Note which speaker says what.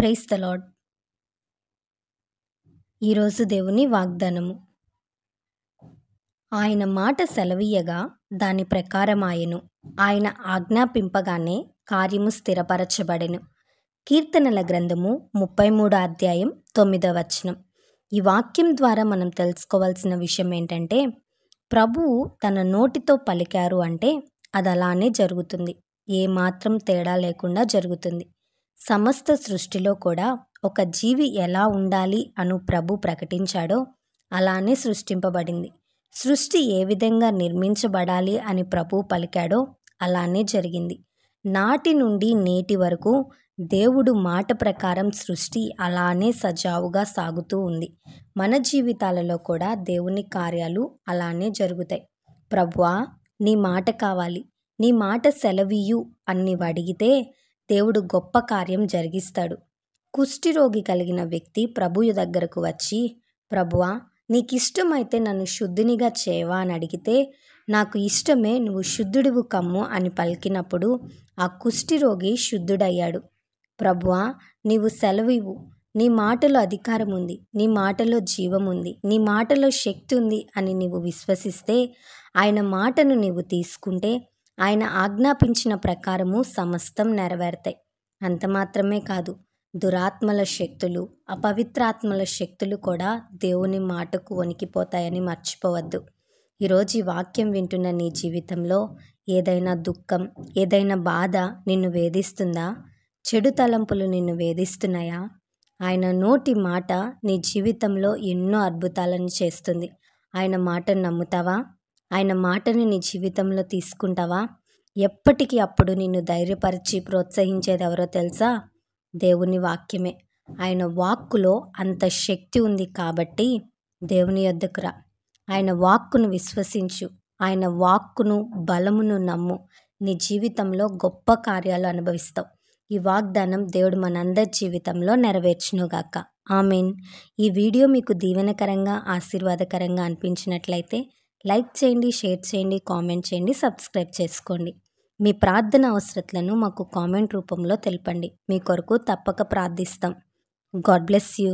Speaker 1: Praise the lord. ఈరోజు దేవుని వాగ్దానము. ఆయన మాట సెలవీయగా దాని ప్రకారమాయెను. ఆయన ఆజ్ఞాపింపగానే కార్యము స్థిరపరచబడెను. కీర్తనల గ్రంథము 33 అధ్యాయం 9వ వచనం. ఈ వాక్యం ద్వారా మనం తెలుసుకోవాల్సిన విషయం ఏంటంటే, ప్రభువు తన నోటితో పలికారు అంటే అది అలానే జరుగుతుంది. ఏమాత్రం తేడా లేకుండా జరుగుతుంది. సమస్త సృష్టిలో కూడా ఒక జీవి ఎలా ఉండాలి అను ప్రభు ప్రకటించాడో అలానే సృష్టింపబడింది. సృష్టి ఏ విధంగా నిర్మించబడాలి అని ప్రభు పలికాడో అలానే జరిగింది. నాటి నుండి నేటి వరకు దేవుడు మాట ప్రకారం సృష్టి అలానే సజావుగా సాగుతూ ఉంది. మన జీవితాలలో కూడా దేవుని కార్యాలు అలానే జరుగుతాయి. ప్రభువా, నీ మాట కావాలి, నీ మాట సెలవీయు అని నీవు అడిగితే దేవుడు గొప్ప కార్యం జరిగిస్తాడు. కుష్ఠిరోగి కలిగిన వ్యక్తి ప్రభువు దగ్గరకు వచ్చి, ప్రభువా, నీకిష్టమైతే నన్ను శుద్ధినిగా చేయవా అని అడిగితే, నాకు ఇష్టమే, నువ్వు శుద్ధుడివు కమ్ము అని పలికినప్పుడు ఆ కుష్ఠిరోగి శుద్ధుడయ్యాడు. ప్రభువా, నీవు సెలవివ్వు, నీ మాటలో అధికారం ఉంది, నీ మాటలో జీవం ఉంది, నీ మాటలో శక్తి ఉంది అని నీవు విశ్వసిస్తే, ఆయన మాటను నీవు తీసుకుంటే ఆయన ఆజ్ఞాపించిన ప్రకారము సమస్తం నెరవేరుతాయి. అంత మాత్రమే కాదు, దురాత్మల శక్తులు, అపవిత్రాత్మల శక్తులు కూడా దేవుని మాటకు వణికిపోతాయని మర్చిపోవద్దు. ఈరోజు ఈ వాక్యం వింటున్న నీ జీవితంలో ఏదైనా దుఃఖం, ఏదైనా బాధ నిన్ను వేధిస్తుందా? చెడు తలంపులు నిన్ను వేధిస్తున్నాయా? ఆయన నోటి మాట నీ జీవితంలో ఎన్నో అద్భుతాలను చేస్తుంది. ఆయన మాటను నమ్ముతావా? ఆయన మాటను నీ జీవితంలో తీసుకుంటావా? ఎప్పటికీ అప్పుడు నిన్ను ధైర్యపరిచి ప్రోత్సహించేది ఎవరో తెలుసా? దేవుని వాక్యమే. ఆయన వాక్కులో అంత శక్తి ఉంది కాబట్టి దేవుని యొద్దకు రా. ఆయన వాక్కును విశ్వసించు, ఆయన వాక్కును బలమును నమ్ము. నీ జీవితంలో గొప్ప కార్యాలు అనుభవిస్తావు. ఈ వాగ్దానం దేవుడు మనందరి జీవితంలో నెరవేర్చునుగాక. ఆమేన్. ఈ వీడియో మీకు దీవెనకరంగా, ఆశీర్వాదకరంగా అనిపించినట్లయితే లైక్ చేయండి, షేర్ చేయండి, కామెంట్ చేయండి, సబ్స్క్రైబ్ చేసుకోండి. మీ ప్రార్థన అవసరతలను మాకు కామెంట్ రూపంలో తెలపండి. మీ కొరకు తప్పక ప్రార్థిస్తాం. God bless you.